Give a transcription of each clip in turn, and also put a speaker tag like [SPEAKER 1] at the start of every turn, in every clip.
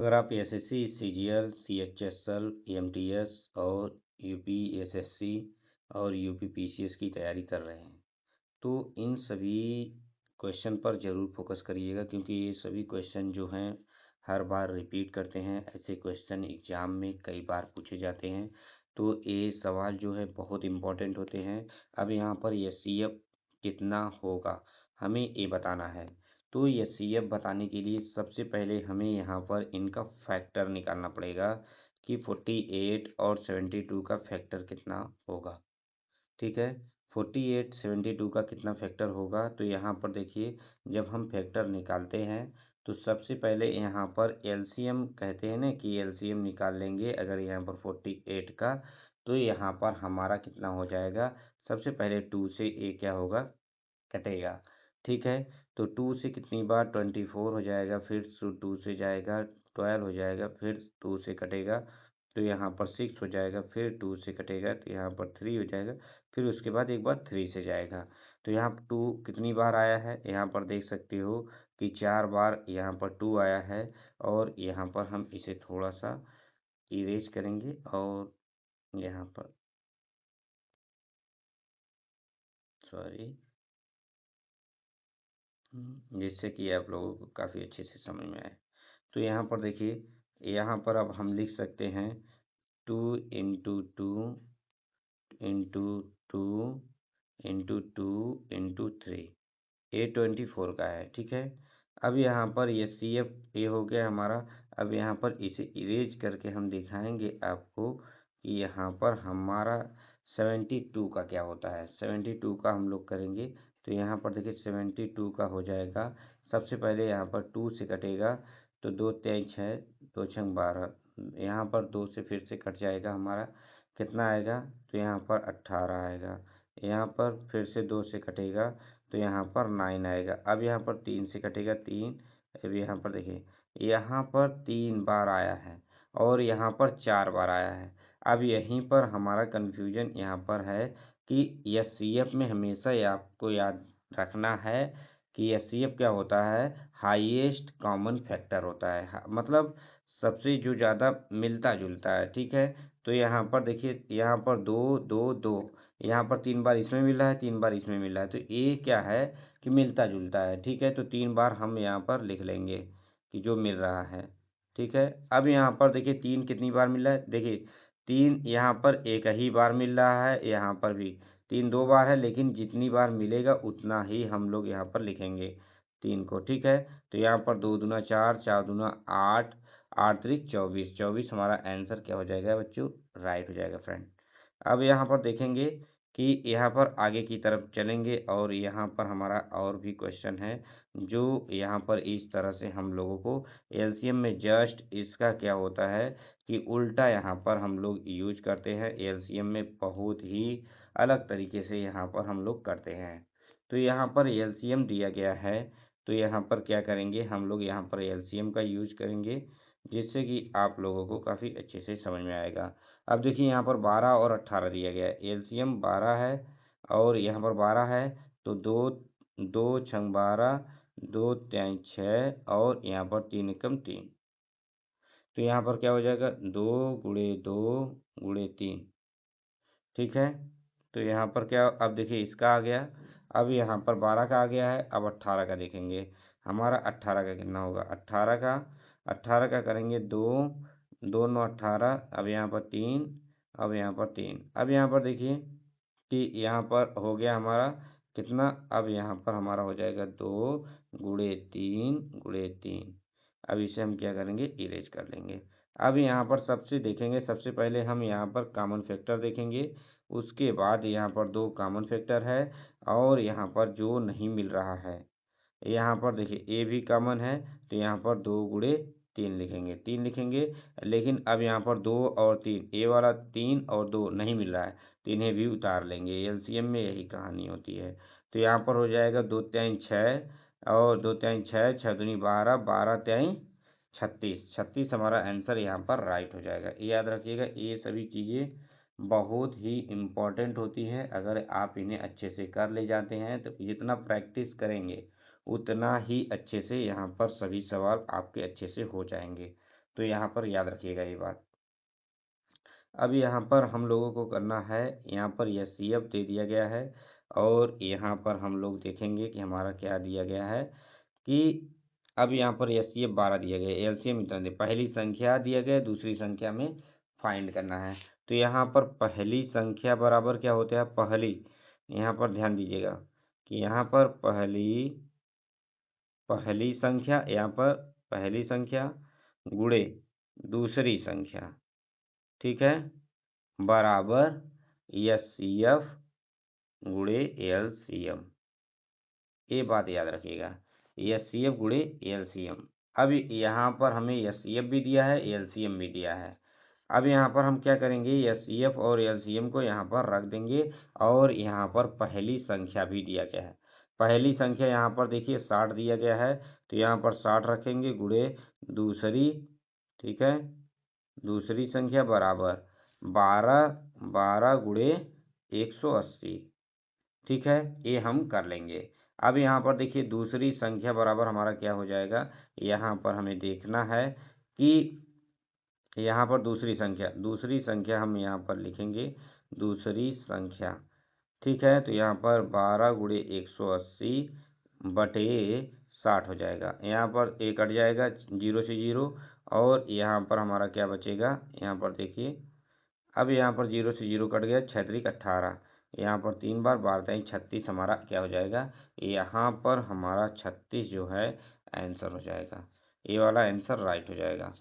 [SPEAKER 1] अगर आप SSC, CGL, CHSL, MTS और यूपी एसएससी और यूपी पीसीएस की तैयारी कर रहे हैं तो इन सभी क्वेश्चन पर ज़रूर फोकस करिएगा, क्योंकि ये सभी क्वेश्चन जो हैं हर बार रिपीट करते हैं। ऐसे क्वेश्चन एग्जाम में कई बार पूछे जाते हैं, तो ये सवाल जो है बहुत इम्पोर्टेंट होते हैं। अब यहाँ पर एचसीएफ कितना होगा हमें ये बताना है। तो एचसीएफ बताने के लिए सबसे पहले हमें यहाँ पर इनका फैक्टर निकालना पड़ेगा कि 48 और 72 का फैक्टर कितना होगा। ठीक है, 48 72 का कितना फैक्टर होगा। तो यहाँ पर देखिए, जब हम फैक्टर निकालते हैं तो सबसे पहले यहाँ पर एलसीएम कहते हैं ना कि एलसीएम निकाल लेंगे। अगर यहाँ पर 48 का, तो यहाँ पर हमारा कितना हो जाएगा, सबसे पहले 2 से ए क्या होगा, कटेगा। ठीक है, तो 2 से कितनी बार 24 हो जाएगा, फिर 2 से जाएगा 12 हो जाएगा, फिर 2 से कटेगा तो यहाँ पर 6 हो जाएगा, फिर 2 से कटेगा तो यहाँ पर 3 हो जाएगा, फिर उसके बाद एक बार 3 से जाएगा। तो यहाँ पर 2 कितनी बार आया है, यहाँ पर देख सकते हो कि 4 बार यहाँ पर 2 आया है। और यहाँ पर हम इसे थोड़ा सा इरेज करेंगे और यहाँ पर सॉरी, जिससे कि आप लोगों को काफ़ी अच्छे से समझ में आए। तो यहाँ पर देखिए, यहाँ पर अब हम लिख सकते हैं 2 इंटू 2 इंटू 2 इंटू 2 इंटू 3, ये 24 का है। ठीक है, अब यहाँ पर ये सी एफ ए हो गया हमारा। अब यहाँ पर इसे इरेज करके हम दिखाएंगे आपको कि यहाँ पर हमारा 72 का क्या होता है। 72 का हम लोग करेंगे तो यहाँ पर देखिए 72 का हो जाएगा। सबसे पहले यहाँ पर 2 से कटेगा तो 2 3 6, 2 6 12, यहाँ पर 2 से फिर से कट जाएगा हमारा, कितना आएगा, तो यहाँ पर 18 आएगा। यहाँ पर फिर से 2 से कटेगा तो यहाँ पर 9 आएगा। अब यहाँ पर 3 से कटेगा 3। अब यहाँ पर देखिए, यहाँ पर 3 बार आया है और यहाँ पर 4 बार आया है। अब यहीं पर हमारा कन्फ्यूजन यहाँ पर है कि एचसीएफ में हमेशा आपको याद रखना है कि एचसीएफ क्या होता है, हाईएस्ट कॉमन फैक्टर होता है, मतलब सबसे जो ज़्यादा मिलता जुलता है। ठीक है, तो यहाँ पर देखिए, यहाँ पर 2 2 2, यहाँ पर 3 बार इसमें मिल रहा है, 3 बार इसमें मिल रहा है, तो ये क्या है कि मिलता जुलता है। ठीक है, तो 3 बार हम यहाँ पर लिख लेंगे कि जो मिल रहा है। ठीक है, अब यहाँ पर देखिए 3 कितनी बार मिल रहा है, देखिए 3 यहाँ पर एक ही बार मिल रहा है, यहाँ पर भी 3 2 बार है, लेकिन जितनी बार मिलेगा उतना ही हम लोग यहाँ पर लिखेंगे 3 को। ठीक है, तो यहाँ पर 2 दूना 4, 4 दूना 8, 8 त्रिक 24, 24 हमारा आंसर क्या हो जाएगा बच्चों, राइट हो जाएगा फ्रेंड। अब यहाँ पर देखेंगे कि यहाँ पर आगे की तरफ चलेंगे और यहाँ पर हमारा और भी क्वेश्चन है जो यहाँ पर इस तरह से हम लोगों को एलसीएम में जस्ट इसका क्या होता है कि उल्टा यहाँ पर हम लोग यूज करते हैं। एलसीएम में बहुत ही अलग तरीके से यहाँ पर हम लोग करते हैं। तो यहाँ पर एलसीएम दिया गया है, तो यहाँ पर क्या करेंगे, हम लोग यहाँ पर एलसीएम का यूज करेंगे, जिससे कि आप लोगों को काफ़ी अच्छे से समझ में आएगा। अब देखिए यहाँ पर 12 और 18 दिया गया है, एलसीएम 12 है और यहाँ पर 12 है, तो 2 2 छंग 12, 2 3 6 और यहाँ पर 3 एकम 3, तो यहाँ पर क्या हो जाएगा 2 गुणे 2 गुणे 3। ठीक है, तो यहाँ पर क्या, अब देखिए इसका आ गया, अब यहाँ पर 12 का आ गया है। अब 18 का देखेंगे, हमारा 18 का कितना होगा, 18 का करेंगे 2 2 9 18, अब यहाँ पर 3, अब यहाँ पर 3, अब यहाँ पर देखिए कि यहाँ पर हो गया हमारा कितना, अब यहाँ पर हमारा हो जाएगा 2 गुणे 3 गुणे 3। अब इसे हम क्या करेंगे, इरेज कर लेंगे। अब यहाँ पर सबसे देखेंगे, सबसे पहले हम यहाँ पर कॉमन फैक्टर देखेंगे, उसके बाद यहाँ पर 2 कॉमन फैक्टर है और यहाँ पर जो नहीं मिल रहा है, यहाँ पर देखिए ए भी कॉमन है, तो यहाँ पर 2 गुणे 3 लिखेंगे, 3 लिखेंगे। लेकिन अब यहाँ पर 2 और 3, ए वाला 3 और 2 नहीं मिल रहा है, तो इन्हें भी उतार लेंगे। एलसीएम में यही कहानी होती है। तो यहाँ पर हो जाएगा 2 3 6 और 2 3 6, 6 दूनी 12, 12 3 36, 36 हमारा आंसर यहाँ पर राइट हो जाएगा। ये याद रखिएगा, ये सभी चीज़ें बहुत ही इम्पोर्टेंट होती हैं। अगर आप इन्हें अच्छे से कर ले जाते हैं तो जितना प्रैक्टिस करेंगे उतना ही अच्छे से यहाँ पर सभी सवाल आपके अच्छे से हो जाएंगे। तो यहाँ पर याद रखिएगा ये बात। अब यहाँ पर हम लोगों को करना है, यहाँ पर HCF दे दिया गया है और यहाँ पर हम लोग देखेंगे कि हमारा क्या दिया गया है कि अब यहाँ पर HCF 12 दिया गया है, LCM इतना दे, पहली संख्या दिया गया, दूसरी संख्या में फाइंड करना है। तो यहाँ पर पहली संख्या बराबर क्या होता है, पहली, यहाँ पर ध्यान दीजिएगा कि यहाँ पर पहली संख्या, यहाँ पर पहली संख्या गुणे दूसरी संख्या, ठीक है, बराबर HCF गुणे LCM। ये बात याद रखिएगा, HCF गुणे LCM। अब यहाँ पर हमें HCF भी दिया है, LCM भी दिया है। अब यहाँ पर हम क्या करेंगे, HCF और LCM को यहाँ पर रख देंगे और यहाँ पर पहली संख्या भी दिया गया है। पहली संख्या यहाँ पर देखिए 60 दिया गया है, तो यहाँ पर 60 रखेंगे गुणे दूसरी, ठीक है, दूसरी संख्या बराबर 12 गुणे 180, ठीक है, ये हम कर लेंगे। अब यहाँ पर देखिए दूसरी संख्या बराबर हमारा क्या हो जाएगा, यहाँ पर हमें देखना है कि यहाँ पर दूसरी संख्या हम यहाँ पर लिखेंगे दूसरी संख्या, ठीक है, तो यहाँ पर 12 गुणे 180 बटे 60 हो जाएगा। यहाँ पर एक कट जाएगा, 0 से 0, और यहाँ पर हमारा क्या बचेगा, यहाँ पर देखिए, अब यहाँ पर 0 से 0 कट गया, 6 त्रिक 18, यहाँ पर 3 बार 12 36 हमारा क्या हो जाएगा, यहाँ पर हमारा 36 जो है आंसर हो जाएगा, ये वाला आंसर राइट हो जाएगा,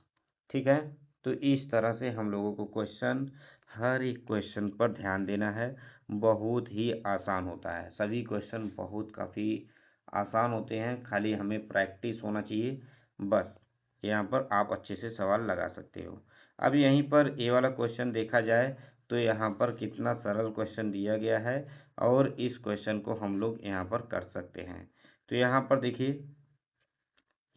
[SPEAKER 1] ठीक है। तो इस तरह से हम लोगों को क्वेश्चन, हर एक क्वेश्चन पर ध्यान देना है, बहुत ही आसान होता है, सभी क्वेश्चन बहुत काफ़ी आसान होते हैं, खाली हमें प्रैक्टिस होना चाहिए बस। यहाँ पर आप अच्छे से सवाल लगा सकते हो। अब यहीं पर ये वाला क्वेश्चन देखा जाए तो यहाँ पर कितना सरल क्वेश्चन दिया गया है और इस क्वेश्चन को हम लोग यहाँ पर कर सकते हैं। तो यहाँ पर देखिए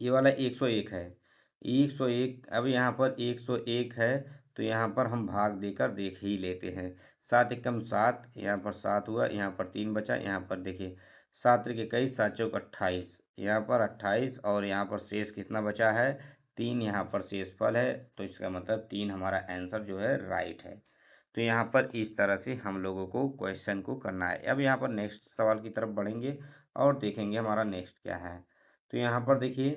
[SPEAKER 1] ये वाला 101 है, 101, अब यहाँ पर 101 है, तो यहाँ पर हम भाग देकर देख ही लेते हैं। 7 एकम 7, यहाँ पर 7 हुआ, यहाँ पर 3 बचा, यहाँ पर देखिए 7 त्रिक 21, 7 चौक 28, यहाँ पर 28 और यहाँ पर शेष कितना बचा है, 3, यहाँ पर शेषफल है, तो इसका मतलब 3 हमारा आंसर जो है राइट है। तो यहाँ पर इस तरह से हम लोगों को क्वेश्चन को करना है। अब यहाँ पर नेक्स्ट सवाल की तरफ बढ़ेंगे और देखेंगे हमारा नेक्स्ट क्या है। तो यहाँ पर देखिए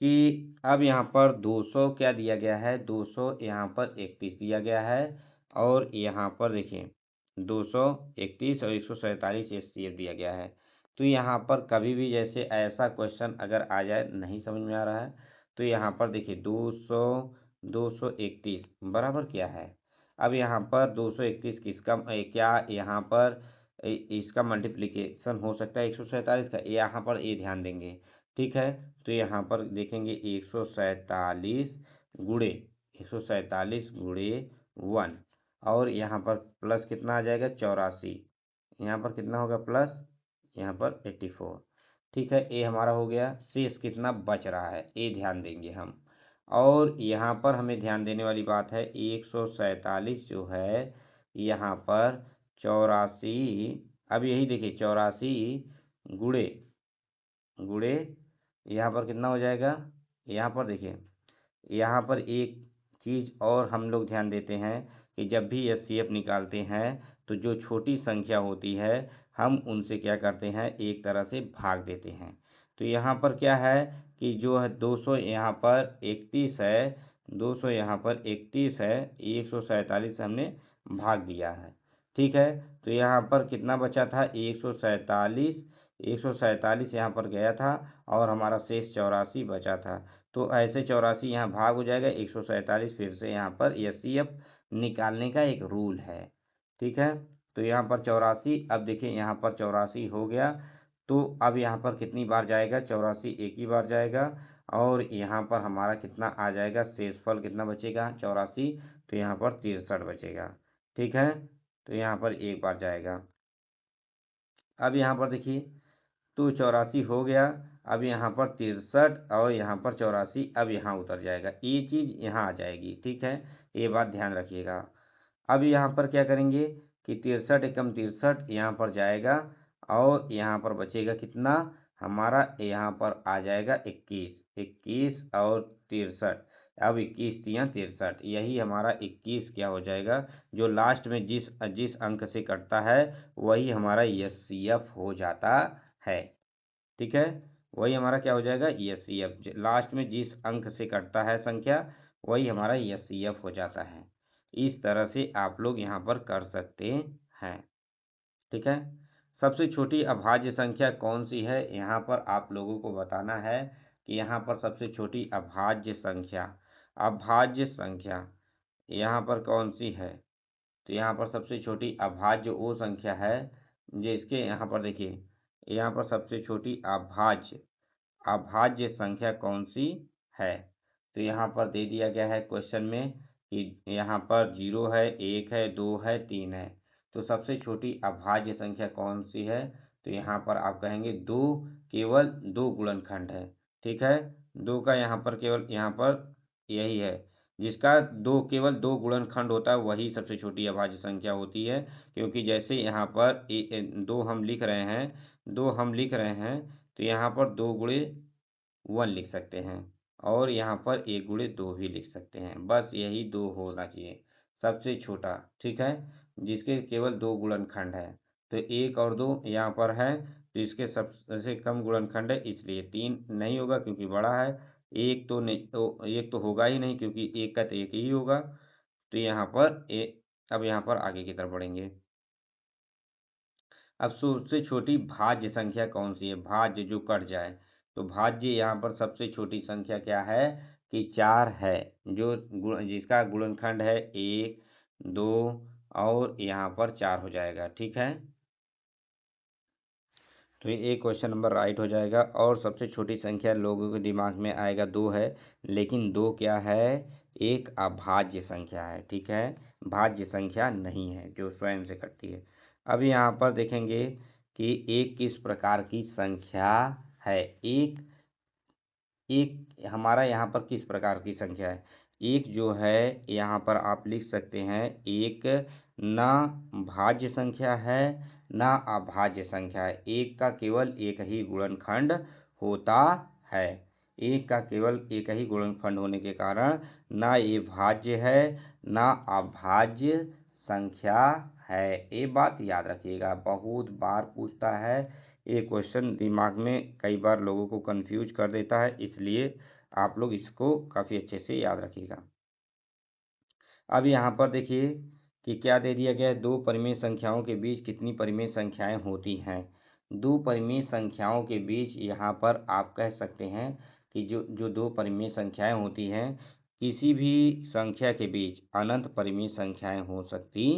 [SPEAKER 1] कि अब यहाँ पर 200 क्या दिया गया है, 200 यहाँ पर 31 दिया गया है और यहाँ पर देखिए 231 और 147 HCF दिया गया है। तो यहाँ पर कभी भी जैसे ऐसा क्वेश्चन अगर आ जाए नहीं समझ में आ रहा है, तो यहाँ पर देखिए 231 बराबर क्या है। अब यहाँ पर 231 किसका, क्या यहाँ पर इसका मल्टीप्लिकेशन हो सकता है 147 का, यहाँ पर ये ध्यान देंगे, ठीक है। तो यहाँ पर देखेंगे 147 गुणे 147 गुणे 1 और यहाँ पर प्लस कितना आ जाएगा 84, यहाँ पर कितना होगा प्लस, यहाँ पर 84, ठीक है, ये हमारा हो गया। शेष कितना बच रहा है ये ध्यान देंगे हम, और यहाँ पर हमें ध्यान देने वाली बात है 147 जो है यहाँ पर 84, अब यही देखिए 84 गुणे गुणे यहाँ पर कितना हो जाएगा, यहाँ पर देखिए, यहाँ पर एक चीज़ और हम लोग ध्यान देते हैं कि जब भी HCF निकालते हैं तो जो छोटी संख्या होती है हम उनसे क्या करते हैं, एक तरह से भाग देते हैं। तो यहाँ पर क्या है कि जो है 200 यहाँ पर 31 है, 200 यहाँ पर 31 है, 147 हमने भाग दिया है, ठीक है। तो यहाँ पर कितना बचा था 147, 147 यहाँ पर गया था और हमारा शेष 84 बचा था। तो ऐसे 84 यहाँ भाग हो जाएगा, 147 फिर से यहाँ पर HCF निकालने का एक रूल है, ठीक है। तो यहाँ पर 84, अब देखिए यहाँ पर 84 हो गया, तो अब यहाँ पर कितनी बार जाएगा, 84 एक ही बार जाएगा और यहाँ पर हमारा कितना आ जाएगा, शेषफल कितना बचेगा 84, तो यहाँ पर 63 बचेगा, ठीक है। तो यहाँ पर एक बार जाएगा। अब यहाँ पर देखिए तो 84 हो गया, अब यहाँ पर 63 और यहाँ पर 84, अब यहाँ उतर जाएगा, ये चीज़ यहाँ आ जाएगी, ठीक है, ये बात ध्यान रखिएगा। अब यहाँ पर क्या करेंगे कि 63 एकम 63 यहाँ पर जाएगा और यहाँ पर बचेगा कितना हमारा, यहाँ पर आ जाएगा 21, 21 और 63, अब 21 तियां 63, यही हमारा 21 क्या हो जाएगा, जो लास्ट में जिस जिस अंक से कटता है वही हमारा एचसीएफ हो जाता है। ठीक है, वही हमारा क्या हो जाएगा, एचसीएफ। लास्ट में जिस अंक से कटता है संख्या वही हमारा एचसीएफ हो जाता है। इस तरह से आप लोग यहाँ पर कर सकते हैं। ठीक है, सबसे छोटी अभाज्य संख्या कौन सी है, यहाँ पर आप लोगों को बताना है कि यहाँ पर सबसे छोटी अभाज्य संख्या, अभाज्य संख्या यहाँ पर कौन सी है। तो यहाँ पर सबसे छोटी अभाज्य वो संख्या है जिसके, यहाँ पर देखिए, यहाँ पर सबसे छोटी अभाज्य अभाज्य संख्या कौन सी है। तो यहाँ पर दे दिया गया है क्वेश्चन में कि यहाँ पर 0 है, 1 है, 2 है, 3 है। तो सबसे छोटी अभाज्य संख्या कौन सी है, तो यहाँ पर आप कहेंगे 2, केवल 2 गुणनखंड है। ठीक है, 2 का यहाँ पर केवल यहाँ पर यही है, जिसका केवल 2 गुणनखंड होता है वही सबसे छोटी अभाज्य संख्या होती है। क्योंकि जैसे यहाँ पर 2 हम लिख रहे हैं, 2 हम लिख रहे हैं, तो यहाँ पर 2 गुणे 1 लिख सकते हैं और यहाँ पर 1 गुणे 2 भी लिख सकते हैं। बस यही 2 होना चाहिए सबसे छोटा। ठीक है, जिसके केवल 2 गुणनखंड है। तो 1 और 2 यहाँ पर है, तो इसके सबसे कम गुणनखंड है, इसलिए 3 नहीं होगा क्योंकि बड़ा है। 1 तो नहीं, 1 तो होगा ही नहीं क्योंकि 1 का तो 1 ही होगा। तो यहाँ पर अब यहाँ पर आगे की तरफ बढ़ेंगे। अब सबसे छोटी भाज्य संख्या कौन सी है, भाज्य जो कट जाए। तो भाज्य यहाँ पर सबसे छोटी संख्या क्या है कि 4 है, जिसका गुणनखंड है 1, 2 और यहाँ पर 4 हो जाएगा। ठीक है, तो ये क्वेश्चन नंबर राइट हो जाएगा। और सबसे छोटी संख्या लोगों के दिमाग में आएगा 2 है, लेकिन 2 क्या है, एक अभाज्य संख्या है। ठीक है, भाज्य संख्या नहीं है जो स्वयं से कटती है। अब यहाँ पर देखेंगे कि एक किस प्रकार की संख्या है। एक एक हमारा यहाँ पर किस प्रकार की संख्या है, एक जो है यहाँ पर आप लिख सकते हैं, एक ना भाज्य संख्या है ना अभाज्य संख्या है। एक का केवल एक ही गुणनखंड होता है, एक का केवल एक ही गुणनखंड होने के कारण ना ये भाज्य है ना अभाज्य संख्या है। ये बात याद रखिएगा, बहुत बार पूछता है ये क्वेश्चन, दिमाग में कई बार लोगों को कंफ्यूज कर देता है, इसलिए आप लोग इसको काफ़ी अच्छे से याद रखिएगा। अब यहाँ पर देखिए कि क्या दे दिया गया है, दो परिमेय संख्याओं के बीच कितनी परिमेय संख्याएं होती हैं। दो परिमेय संख्याओं के बीच यहाँ पर आप कह सकते हैं कि जो जो दो परिमेय संख्याएं होती हैं, किसी भी संख्या के बीच अनंत परिमेय संख्याएं हो सकती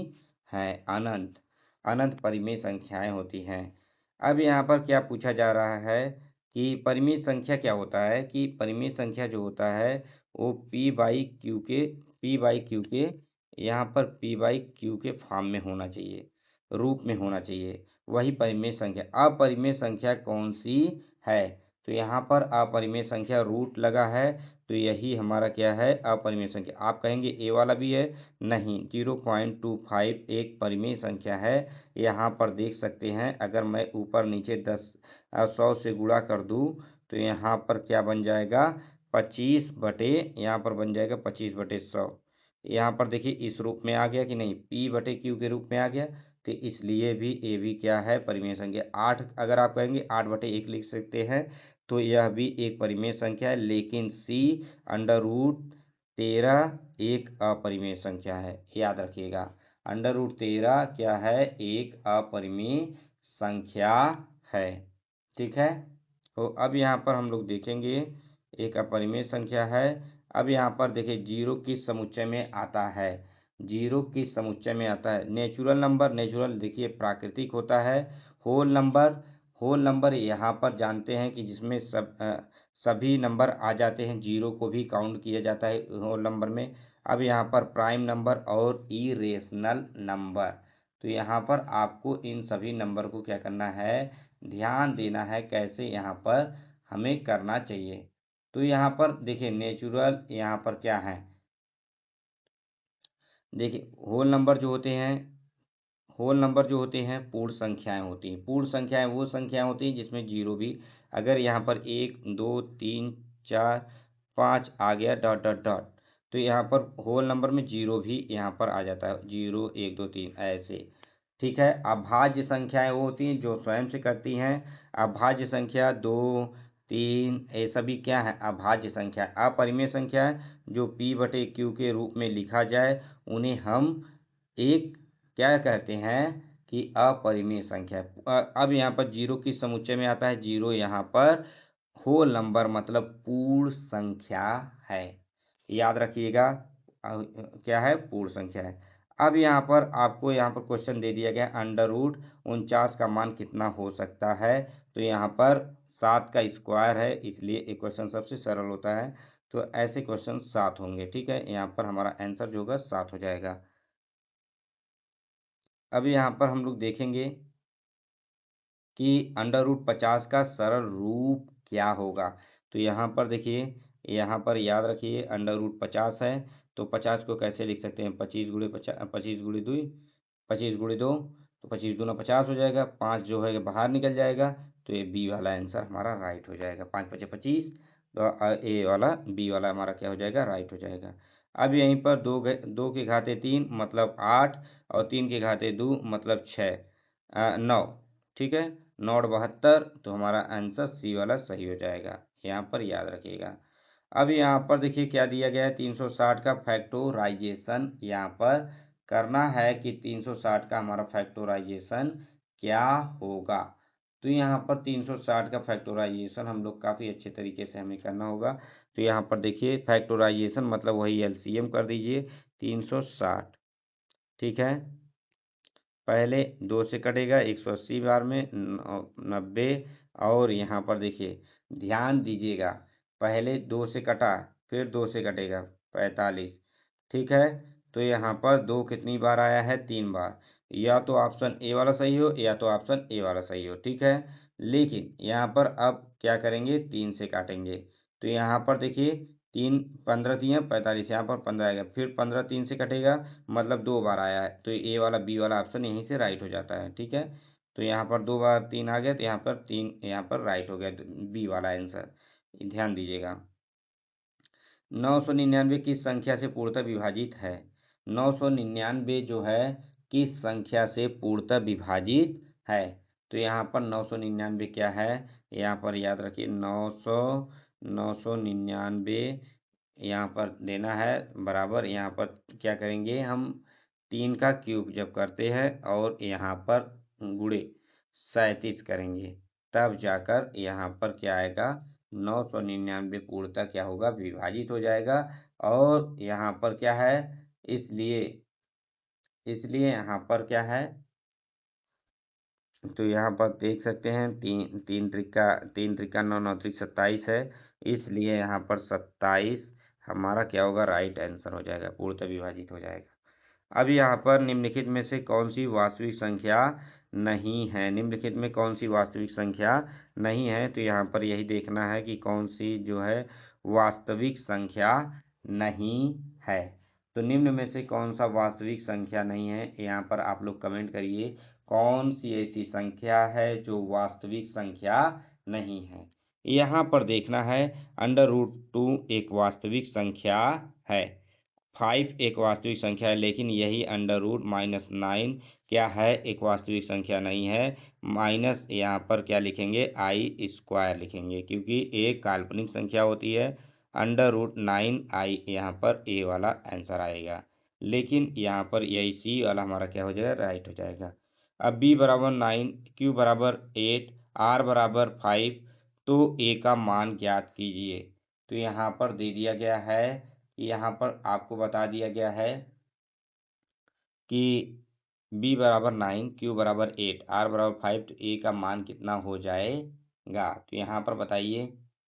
[SPEAKER 1] हैं, अनंत अनंत परिमेय संख्याएं होती हैं। अब यहाँ पर क्या पूछा जा रहा है कि परिमेय संख्या क्या होता है, कि परिमेय संख्या जो होता है वो पी बाई क्यू के यहाँ पर पी बाई क्यू के फॉर्म में होना चाहिए, रूप में होना चाहिए, वही परिमेय संख्या। अपरिमेय संख्या कौन सी है, तो यहाँ पर अपरिमेय संख्या रूट लगा है, तो यही हमारा क्या है, अपरिमेय संख्या। आप कहेंगे ए वाला भी है, नहीं, 0.25 एक परिमेय संख्या है। यहाँ पर देख सकते हैं, अगर मैं ऊपर नीचे 100 से गुणा कर दूँ तो यहाँ पर क्या बन जाएगा, 25 बटे, यहाँ पर बन जाएगा 25 बटे 100। यहाँ पर देखिए इस रूप में आ गया कि नहीं, पी बटे क्यू के रूप में आ गया, तो इसलिए भी ए भी क्या है, परिमेय संख्या। 8 अगर आप कहेंगे 8 बटे 1 लिख सकते हैं, तो यह भी एक परिमेय संख्या है। लेकिन सी √13 एक अपरिमेय संख्या है, याद रखिएगा। √13 क्या है, एक अपरिमेय संख्या है। ठीक है, तो अब यहाँ पर हम लोग देखेंगे, एक अपरिमेय संख्या है। अब यहाँ पर देखिए जीरो किस समुच्चय में आता है, जीरो किस समुच्चय में आता है, नेचुरल नंबर, नेचुरल देखिए प्राकृतिक होता है। होल नंबर, होल नंबर यहाँ पर जानते हैं कि जिसमें सभी नंबर आ जाते हैं, जीरो को भी काउंट किया जाता है होल नंबर में। अब यहाँ पर प्राइम नंबर और इरेशनल नंबर, तो यहाँ पर आपको इन सभी नंबर को क्या करना है, ध्यान देना है कैसे यहाँ पर हमें करना चाहिए। तो यहाँ पर देखिए नेचुरल यहाँ पर क्या है, देखिए होल नंबर जो होते हैं, होल नंबर जो होते हैं पूर्ण संख्याएं होती हैं। पूर्ण संख्याएं वो संख्याएं होती हैं जिसमें जीरो भी, अगर यहाँ पर 1 2 3 4 5 आ गया डॉट डॉट डॉट। तो यहाँ पर होल नंबर में 0 भी यहाँ पर आ जाता है, 0 1 2 3 ऐसे। ठीक है, अभाज्य संख्याएं वो होती हैं जो स्वयं से करती हैं। अभाज्य संख्या 2 3 ये सभी क्या है, अभाज्य संख्या। अपरिमेय संख्या जो p/q के रूप में लिखा जाए उन्हें हम एक क्या कहते हैं कि अपरिमेय संख्या। अब यहाँ पर 0 किस समुच्चय में आता है, 0 यहाँ पर होल नंबर मतलब पूर्ण संख्या है, याद रखिएगा। क्या है, पूर्ण संख्या है। अब यहाँ पर आपको यहाँ पर क्वेश्चन दे दिया गया √49 का मान कितना हो सकता है। तो यहाँ पर 7 का स्क्वायर है, इसलिए ये क्वेश्चन सबसे सरल होता है। तो ऐसे क्वेश्चन 7 होंगे। ठीक है, यहाँ पर हमारा आंसर जो होगा 7 हो जाएगा। अब यहाँ पर हम लोग देखेंगे कि √50 का सरल रूप क्या होगा। तो यहाँ पर देखिए, यहाँ पर याद रखिए √50 है तो 50 को कैसे लिख सकते हैं, 25 गुणे 50, 25 गुणे 2, 25 गुणे 2, तो 25 दूना 50 हो जाएगा, 5 जो है बाहर निकल जाएगा। तो ये बी वाला आंसर हमारा राइट हो जाएगा, 5 5 25। तो ए वाला बी वाला हमारा क्या हो जाएगा, राइट हो जाएगा। अब यहीं पर 2 के घाते 3 मतलब 8 और 3 के घाते 2 मतलब 6 9। ठीक है, 9 72, तो हमारा आंसर सी वाला सही हो जाएगा, यहाँ पर याद रखिएगा। अब यहाँ पर देखिए क्या दिया गया है, 360 का फैक्टोराइजेशन यहाँ पर करना है कि 360 का हमारा फैक्टोराइजेशन क्या होगा। तो यहाँ पर 360 का फैक्टोराइजेशन हम लोग काफ़ी अच्छे तरीके से हमें करना होगा। तो यहाँ पर देखिए फैक्टोराइजेशन मतलब वही एलसीएम कर दीजिए 360। ठीक है, पहले 2 से कटेगा 180 बार में 90। और यहाँ पर देखिए ध्यान दीजिएगा, पहले 2 से कटा फिर 2 से कटेगा 45। ठीक है, तो यहाँ पर 2 कितनी बार आया है, 3 बार। या तो ऑप्शन ए वाला सही हो या तो ऑप्शन ए वाला सही हो। ठीक है, लेकिन यहाँ पर अब क्या करेंगे, 3 से काटेंगे। तो यहाँ पर देखिए 3 15 3 45, यहाँ पर 15 आएगा, फिर 15 3 से कटेगा मतलब 2 बार आया है। तो ए वाला बी वाला ऑप्शन यहीं से राइट हो जाता है। ठीक है, तो यहाँ पर 2 बार 3 आ गया, तो यहाँ पर 3 यहाँ पर राइट हो गया, बी वाला आंसर। ध्यान दीजिएगा, 999 किस संख्या से पूर्णतः विभाजित है। 999 जो है किस संख्या से पूर्णतः विभाजित है। तो यहाँ पर 999 क्या है, यहाँ पर याद रखिए 999 यहाँ पर देना है बराबर। यहाँ पर क्या करेंगे हम, 3 का क्यूब जब करते हैं और यहाँ पर गुणे 37 करेंगे, तब जाकर यहाँ पर क्या आएगा, 999 पूर्णतः क्या होगा, विभाजित हो जाएगा। और यहाँ पर क्या है, इसलिए इसलिए यहाँ पर क्या है, तो यहाँ पर देख सकते हैं 3 3 त्रिका 9 9 त्रिक 27 है, इसलिए यहाँ पर 27 हमारा क्या होगा, राइट आंसर हो जाएगा, पूर्णतः विभाजित हो जाएगा। अब यहाँ पर निम्नलिखित में से कौन सी वास्तविक संख्या नहीं है, निम्नलिखित में कौन सी वास्तविक संख्या नहीं है। तो यहाँ पर यही देखना है कि कौन सी जो है वास्तविक संख्या नहीं है। तो निम्न में से कौन सा वास्तविक संख्या नहीं है, यहाँ पर आप लोग कमेंट करिए कौन सी ऐसी संख्या है जो वास्तविक संख्या नहीं है। यहाँ पर देखना है √2 एक वास्तविक संख्या है, 5 एक वास्तविक संख्या है, लेकिन यही √-9 क्या है, एक वास्तविक संख्या नहीं है। माइनस यहाँ पर क्या लिखेंगे, i² लिखेंगे, क्योंकि एक काल्पनिक संख्या होती है। √9i यहाँ पर ए वाला आंसर आएगा, लेकिन यहाँ पर यही सी वाला हमारा क्या हो जाएगा, राइट हो जाएगा। अब b बराबर 9, q बराबर 8, r बराबर 5, तो a का मान ज्ञात कीजिए। तो यहाँ पर दे दिया गया है कि यहाँ पर आपको बता दिया गया है कि b बराबर 9, q बराबर 8, r बराबर 5, तो a का मान कितना हो जाएगा। तो यहाँ पर बताइए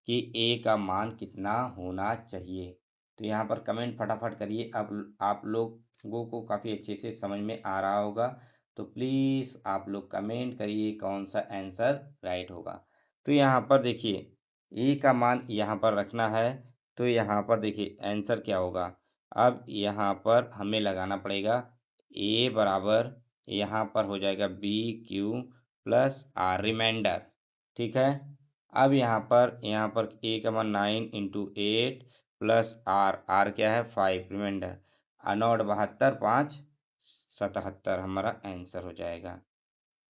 [SPEAKER 1] कि a का मान कितना होना चाहिए। तो यहाँ पर कमेंट फटाफट करिए। अब आप लोगों को काफ़ी अच्छे से समझ में आ रहा होगा, तो प्लीज़ आप लोग कमेंट करिए कौन सा आंसर राइट होगा। तो यहाँ पर देखिए a का मान यहाँ पर रखना है, तो यहाँ पर देखिए आंसर क्या होगा। अब यहाँ पर हमें लगाना पड़ेगा a बराबर, यहाँ पर हो जाएगा BQ + R रिमाइंडर। ठीक है, अब यहाँ पर ए का मान 9 इंटू 8 प्लस आर क्या है 5 रिमाइंडर 9 72 5 77 हमारा आंसर हो जाएगा।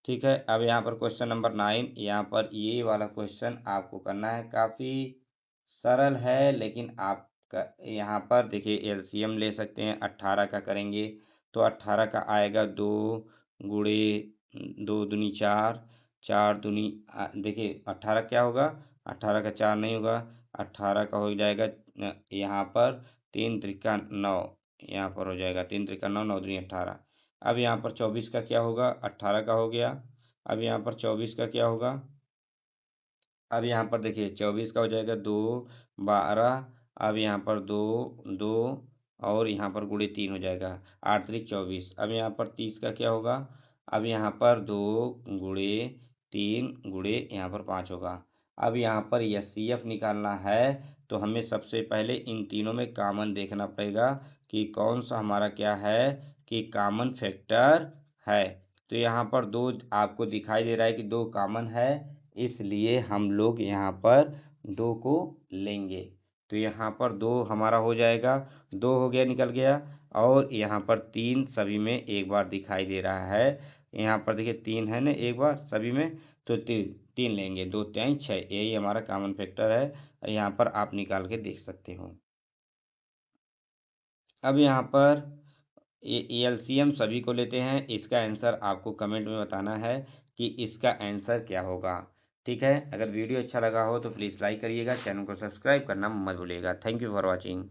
[SPEAKER 1] ठीक है, अब यहाँ पर क्वेश्चन नंबर 9, यहाँ पर ये वाला क्वेश्चन आपको करना है, काफ़ी सरल है, लेकिन आपका यहाँ पर देखिए एलसीएम ले सकते हैं। 18 का करेंगे तो 18 का आएगा 2 गुणे 2 दूनी 4, 4 दूनी देखिए 18 क्या होगा, 18 का 4 नहीं होगा, 18 का हो जाएगा यहाँ पर 3 त्रिका 9, यहाँ पर हो जाएगा 3 त्रिका 9, 9 दूनी 18। अब यहाँ पर 24 का क्या होगा, 18 का हो गया। अब यहाँ पर 24 का क्या होगा, अब यहाँ पर देखिए 24 का हो जाएगा 2 12। अब यहाँ पर 2 2 और यहाँ पर गुणे 3 हो जाएगा 8 त्रिक 24। अब यहाँ पर 30 का क्या होगा, अब यहाँ पर 2 गुणे 3 गुणे यहाँ पर 5 होगा। अब यहाँ पर एचसीएफ निकालना है तो हमें सबसे पहले इन तीनों में कॉमन देखना पड़ेगा कि कौन सा हमारा क्या है कि कॉमन फैक्टर है। तो यहाँ पर 2 आपको दिखाई दे रहा है कि 2 कॉमन है, इसलिए हम लोग यहाँ पर 2 को लेंगे। तो यहाँ पर 2 हमारा हो जाएगा, 2 हो गया निकल गया। और यहाँ पर 3 सभी में एक बार दिखाई दे रहा है, यहाँ पर देखिए 3 है ना एक बार सभी में, तो 3 लेंगे, 2 3 6, यही हमारा कॉमन फैक्टर है। यहाँ पर आप निकाल के देख सकते हो। अब यहाँ पर एलसीएम सभी को लेते हैं, इसका आंसर आपको कमेंट में बताना है कि इसका आंसर क्या होगा। ठीक है, अगर वीडियो अच्छा लगा हो तो प्लीज़ लाइक करिएगा, चैनल को सब्सक्राइब करना मत भूलिएगा। Thank you for watching.